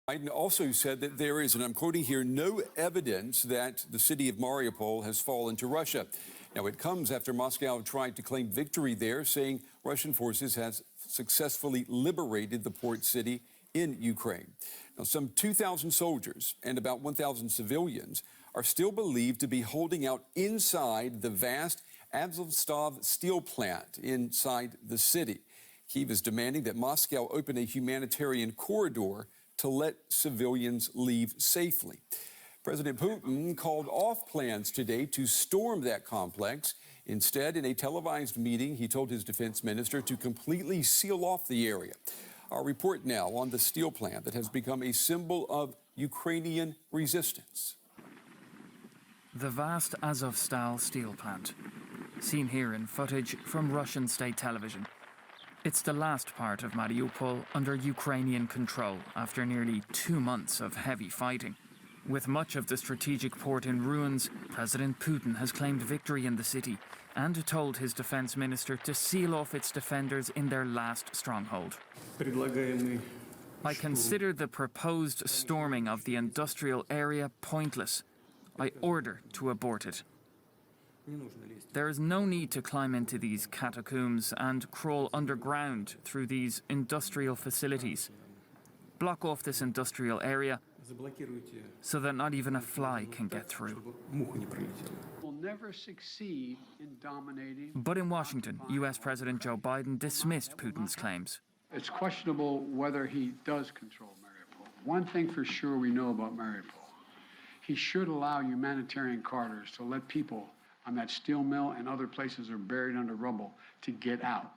Biden also said that there is, and I'm quoting here, no evidence that the city of Mariupol has fallen to Russia. Now, it comes after Moscow tried to claim victory there, saying Russian forces have successfully liberated the port city in Ukraine. Now, some 2,000 soldiers and about 1,000 civilians are still believed to be holding out inside the vast Azovstal steel plant inside the city. Kyiv is demanding that Moscow open a humanitarian corridor to let civilians leave safely. President Putin called off plans today to storm that complex. Instead, in a televised meeting, he told his defense minister to completely seal off the area. Our report now on the steel plant that has become a symbol of Ukrainian resistance. The vast Azovstal steel plant, seen here in footage from Russian state television. It's the last part of Mariupol under Ukrainian control after nearly 2 months of heavy fighting. With much of the strategic port in ruins, President Putin has claimed victory in the city and told his defense minister to seal off its defenders in their last stronghold. I consider the proposed storming of the industrial area pointless. I order to abort it. There is no need to climb into these catacombs and crawl underground through these industrial facilities. Block off this industrial area so that not even a fly can get through. Will never succeed in dominating. But in Washington, US President Joe Biden dismissed Putin's claims. It's questionable whether he does control Mariupol. One thing for sure we know about Mariupol, he should allow humanitarian corridors to let people on that steel mill and other places are buried under rubble to get out.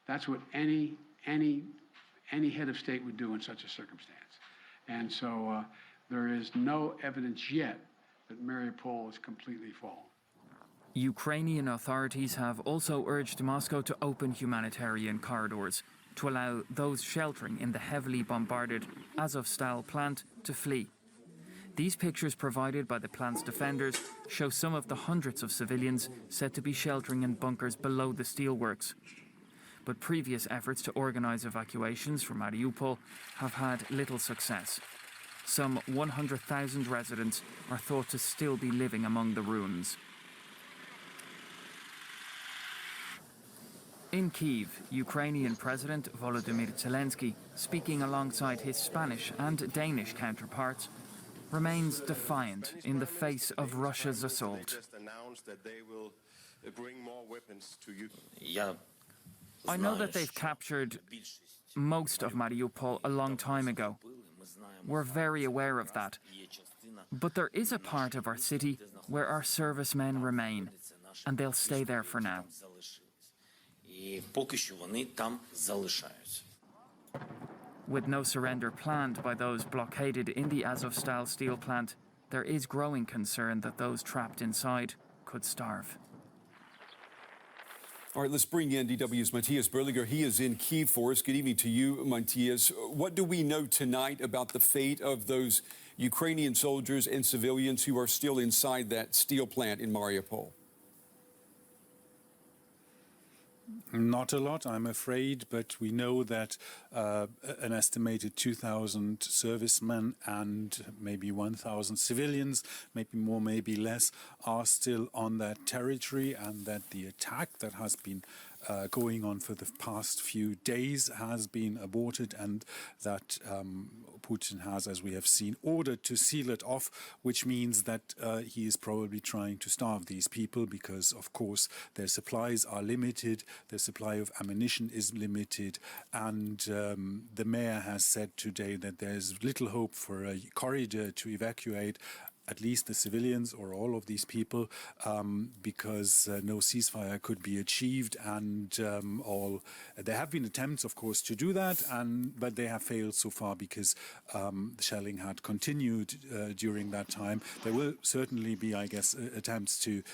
That's what any head of state would do in such a circumstance. And so there is no evidence yet that Mariupol is completely fallen. Ukrainian authorities have also urged Moscow to open humanitarian corridors to allow those sheltering in the heavily bombarded Azovstal plant to flee. These pictures provided by the plant's defenders show some of the hundreds of civilians said to be sheltering in bunkers below the steelworks. But previous efforts to organize evacuations from Mariupol have had little success. Some 100,000 residents are thought to still be living among the ruins. In Kyiv, Ukrainian President Volodymyr Zelensky, speaking alongside his Spanish and Danish counterparts, remains defiant in the face of Russia's assault. I know that they've captured most of Mariupol a long time ago. We're very aware of that. But there is a part of our city where our servicemen remain, and they'll stay there for now. With no surrender planned by those blockaded in the Azovstal steel plant, there is growing concern that those trapped inside could starve. All right, let's bring in DW's Matthias Berlinger. He is in Kyiv for us. Good evening to you, Matthias. What do we know tonight about the fate of those Ukrainian soldiers and civilians who are still inside that steel plant in Mariupol? Not a lot, I'm afraid, but we know that an estimated 2,000 servicemen and maybe 1,000 civilians, maybe more, maybe less, are still on that territory, and that the attack that has been going on for the past few days has been aborted, and that Putin has, as we have seen, ordered to seal it off, which means that he is probably trying to starve these people because, of course, their supplies are limited, their supply of ammunition is limited, and the mayor has said today that there's little hope for a corridor to evacuate at least the civilians or all of these people, because no ceasefire could be achieved, and there have been attempts, of course, to do that, but they have failed so far because the shelling had continued during that time. There will certainly be, I guess, attempts to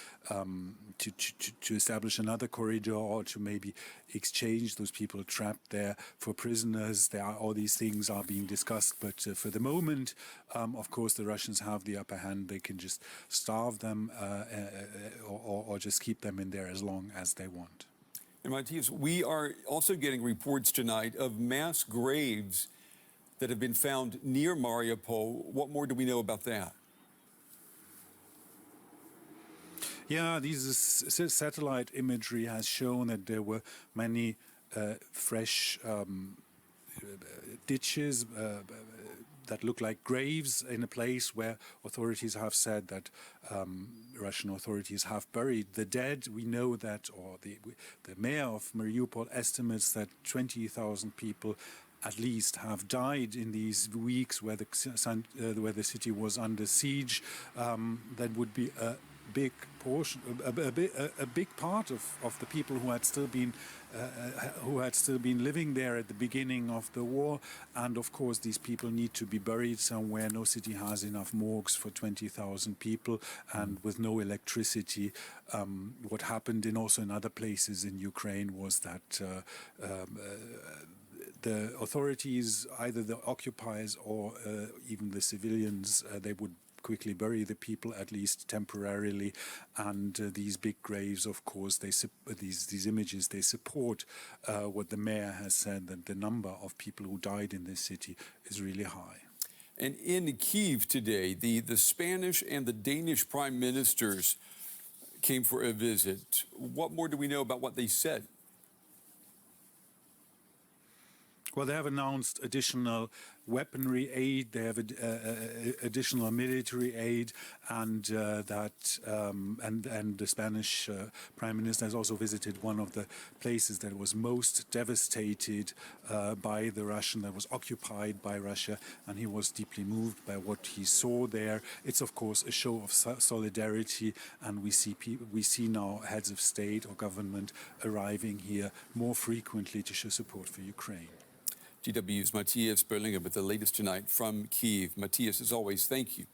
establish another corridor or to maybe exchange those people trapped there for prisoners. All these things are being discussed, but for the moment, of course, the Russians have the upper hand. They can just starve them or just keep them in there as long as they want. And Matthias, we are also getting reports tonight of mass graves that have been found near Mariupol. What more do we know about that? Yeah, satellite imagery has shown that there were many fresh ditches that look like graves in a place where authorities have said that Russian authorities have buried the dead. We know that, or the mayor of Mariupol estimates that 20,000 people at least have died in these weeks where the city was under siege. That would be a big portion, a big part of the people who had still been living there at the beginning of the war. And of course, these people need to be buried somewhere. No city has enough morgues for 20,000 people, and with no electricity. What happened also in other places in Ukraine was that the authorities, either the occupiers or even the civilians, they would quickly bury the people, at least temporarily. And these big graves, of course, these images, they support what the mayor has said, that the number of people who died in this city is really high. And in Kyiv today, the Spanish and the Danish prime ministers came for a visit. What more do we know about what they said? Well, they have announced additional weaponry aid, they have additional military aid, and and the Spanish Prime Minister has also visited one of the places that was most devastated by the Russian, that was occupied by Russia, and he was deeply moved by what he saw there. It's of course a show of solidarity, and we see now heads of state or government arriving here more frequently to show support for Ukraine. GW's Matthias Berlinger with the latest tonight from Kyiv. Matthias, as always, thank you.